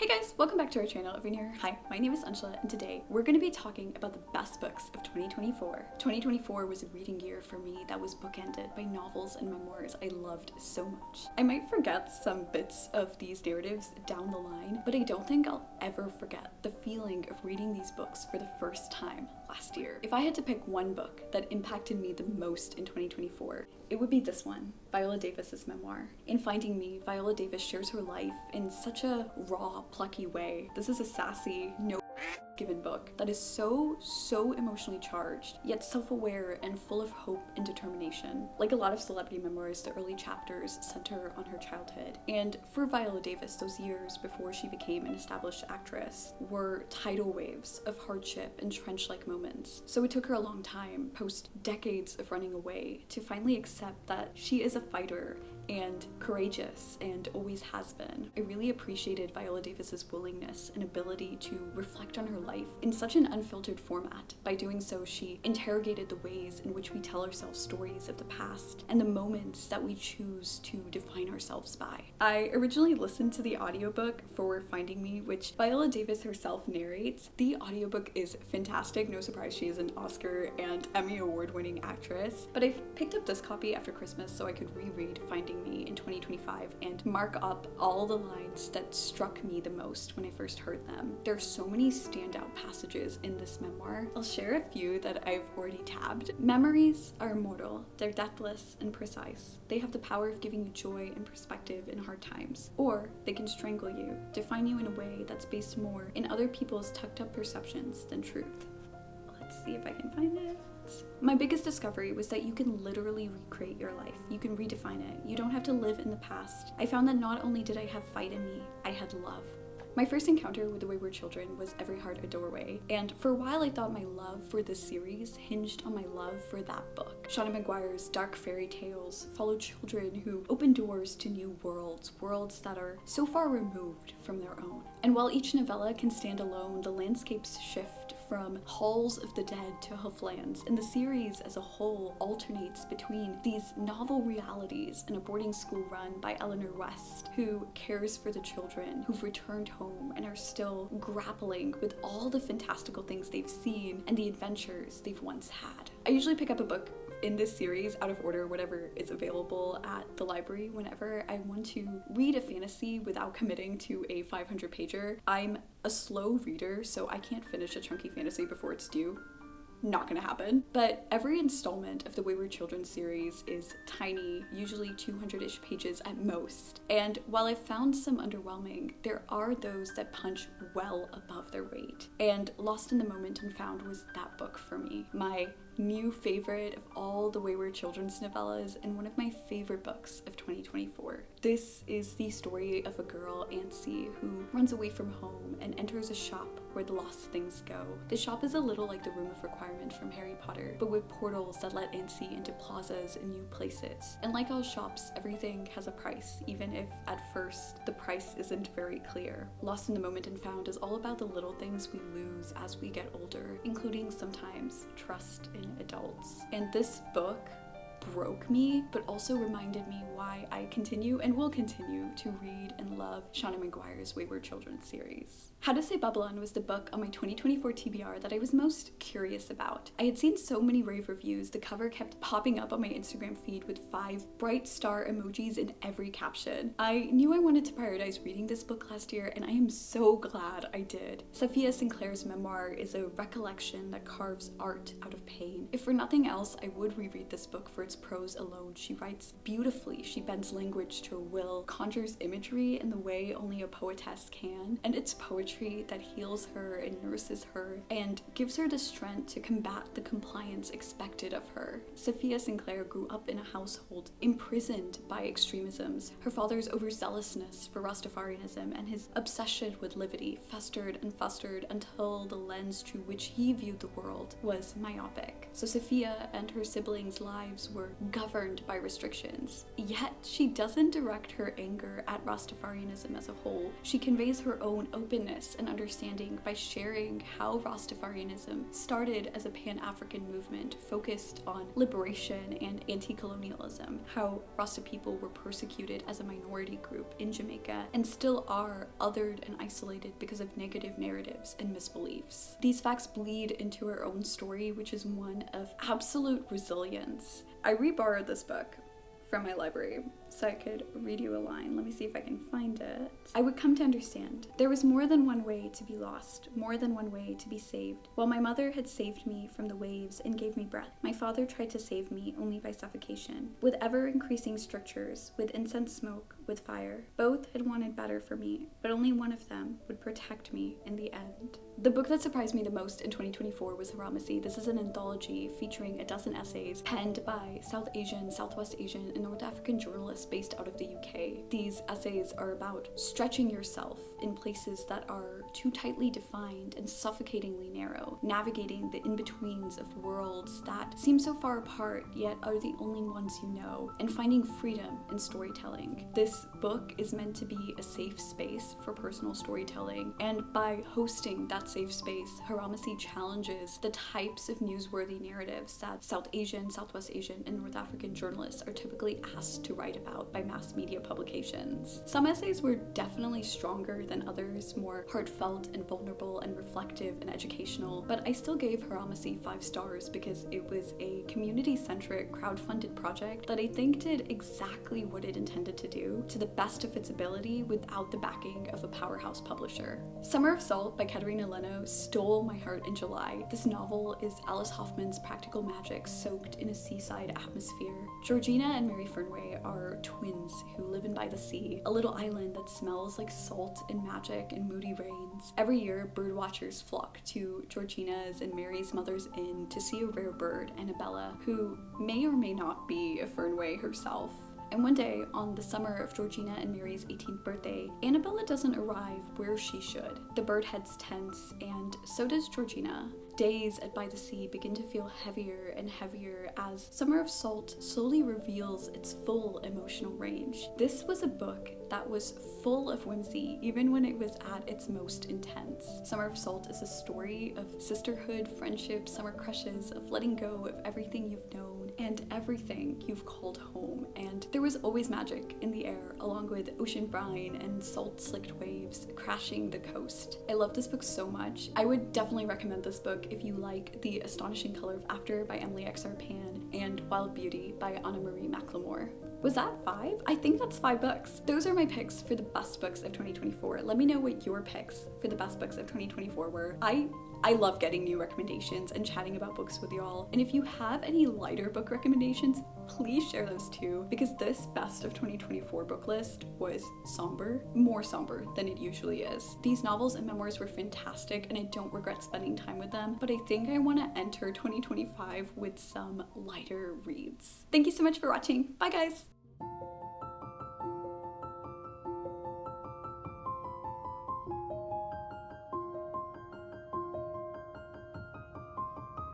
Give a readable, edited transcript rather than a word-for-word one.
Hey guys, welcome back to our channel. If you're new, hi, my name is Anshula, and today we're going to be talking about the best books of 2024. 2024 was a reading year for me that was bookended by novels and memoirs I loved so much. I might forget some bits of these narratives down the line, but I don't think I'll ever forget the feeling of reading these books for the first time last year. If I had to pick one book that impacted me the most in 2024, it would be this one, Viola Davis's memoir. In Finding Me, Viola Davis shares her life in such a raw, plucky way. This is a sassy, given book that is so emotionally charged, yet self-aware and full of hope and determination. Like a lot of celebrity memoirs, the early chapters center on her childhood. And for Viola Davis, those years before she became an established actress were tidal waves of hardship and trench-like moments. So it took her a long time, post decades of running away, to finally accept that she is a fighter and courageous and always has been. I really appreciated Viola Davis's willingness and ability to reflect on her life in such an unfiltered format. By doing so, she interrogated the ways in which we tell ourselves stories of the past and the moments that we choose to define ourselves by. I originally listened to the audiobook for Finding Me, which Viola Davis herself narrates. The audiobook is fantastic. No surprise, she is an Oscar and Emmy award-winning actress. But I picked up this copy after Christmas so I could reread Finding Me in 2025 and mark up all the lines that struck me the most when I first heard them. There are so many standout passages in this memoir. I'll share a few that I've already tabbed. Memories are immortal. They're deathless and precise. They have the power of giving you joy and perspective in hard times. Or they can strangle you, define you in a way that's based more in other people's tucked up perceptions than truth. Let's see if I can find it. My biggest discovery was that you can literally recreate your life. You can redefine it. You don't have to live in the past. I found that not only did I have fight in me, I had love. My first encounter with The Wayward Children was Every Heart a Doorway, and for a while I thought my love for this series hinged on my love for that book. Shauna McGuire's dark fairy tales follow children who open doors to new worlds that are so far removed from their own. And while each novella can stand alone, the landscapes shift from halls of the dead to hooflands, and the series as a whole alternates between these novel realities and a boarding school run by Eleanor West, who cares for the children who've returned home and are still grappling with all the fantastical things they've seen and the adventures they've once had. I usually pick up a book in this series out of order, whatever is available at the library whenever I want to read a fantasy without committing to a 500-pager. I'm a slow reader, so I can't finish a chunky fantasy before it's due. Not gonna happen. But every installment of the Wayward Children series is tiny, usually 200-ish pages at most. And while I've found some underwhelming, there are those that punch well above their weight. And Lost in the Moment and Found was that book for me. My new favorite of all the Wayward Children's novellas and one of my favorite books of 2024. This is the story of a girl, Ansi, who runs away from home and enters a shop where the lost things go. The shop is a little like the Room of Requirement from Harry Potter, but with portals that let Ansi into plazas and new places. And like all shops, everything has a price, even if at first the price isn't very clear. Lost in the Moment and Found is all about the little things we lose as we get older, including sometimes trust in adults. And this book broke me, but also reminded me why I continue and will continue to read and love Shauna McGuire's Wayward Children series. How to Say Babylon was the book on my 2024 TBR that I was most curious about. I had seen so many rave reviews, the cover kept popping up on my Instagram feed with 5 bright star emojis in every caption. I knew I wanted to prioritize reading this book last year, and I am so glad I did. Safiya Sinclair's memoir is a recollection that carves art out of pain. If for nothing else, I would reread this book for its prose alone. She writes beautifully. She bends language to her will, conjures imagery in the way only a poetess can, and it's poetry that heals her and nurses her and gives her the strength to combat the compliance expected of her. Safiya Sinclair grew up in a household imprisoned by extremisms. Her father's overzealousness for Rastafarianism and his obsession with levity festered and festered until the lens through which he viewed the world was myopic. So Safiya and her siblings' lives were or governed by restrictions. Yet, she doesn't direct her anger at Rastafarianism as a whole. She conveys her own openness and understanding by sharing how Rastafarianism started as a Pan-African movement focused on liberation and anti-colonialism, how Rasta people were persecuted as a minority group in Jamaica and still are othered and isolated because of negative narratives and misbeliefs. These facts bleed into her own story, which is one of absolute resilience. I re-borrowed this book from my library so I could read you a line. Let me see if I can find it. I would come to understand. There was more than one way to be lost, more than one way to be saved. While my mother had saved me from the waves and gave me breath, my father tried to save me only by suffocation. With ever-increasing strictures, with incense smoke, with fire. Both had wanted better for me, but only one of them would protect me in the end. The book that surprised me the most in 2024 was Haramasi. This is an anthology featuring a dozen essays penned by South Asian, Southwest Asian, and North African journalists based out of the UK. These essays are about stretching yourself in places that are too tightly defined and suffocatingly narrow, navigating the in-betweens of worlds that seem so far apart yet are the only ones you know, and finding freedom in storytelling. This book is meant to be a safe space for personal storytelling, and by hosting that safe space, Haramasi challenges the types of newsworthy narratives that South Asian, Southwest Asian, and North African journalists are typically asked to write about by mass media publications. Some essays were definitely stronger than others, more heartfelt and vulnerable and reflective and educational, but I still gave Haramasi 5 stars because it was a community-centric, crowd-funded project that I think did exactly what it intended to do, to the best of its ability without the backing of a powerhouse publisher. Summer of Salt by Katrina Leno stole my heart in July. This novel is Alice Hoffman's practical magic soaked in a seaside atmosphere. Georgina and Mary Fernway are twins who live in by the sea, a little island that smells like salt and magic and moody rains. Every year, birdwatchers flock to Georgina's and Mary's mother's inn to see a rare bird, Annabella, who may or may not be a Fernway herself. And one day, on the summer of Georgina and Mary's 18th birthday, Annabella doesn't arrive where she should. The bird heads tense, and so does Georgina. Days at By the Sea begin to feel heavier and heavier as Summer of Salt slowly reveals its full emotional range. This was a book that was full of whimsy, even when it was at its most intense. Summer of Salt is a story of sisterhood, friendship, summer crushes, of letting go of everything you've known and everything you've called home. And there was always magic in the air, along with ocean brine and salt-slicked waves crashing the coast. I love this book so much. I would definitely recommend this book if you like The Astonishing Color of After by Emily X.R. Pan and Wild Beauty by Anna Marie McLemore. Was that 5? I think that's 5 books. Those are my picks for the best books of 2024. Let me know what your picks for the best books of 2024 were. I love getting new recommendations and chatting about books with y'all. And if you have any lighter book recommendations, please share those too, because this best of 2024 book list was somber, more somber than it usually is. These novels and memoirs were fantastic and I don't regret spending time with them, but I think I want to enter 2025 with some lighter reads. Thank you so much for watching. Bye guys!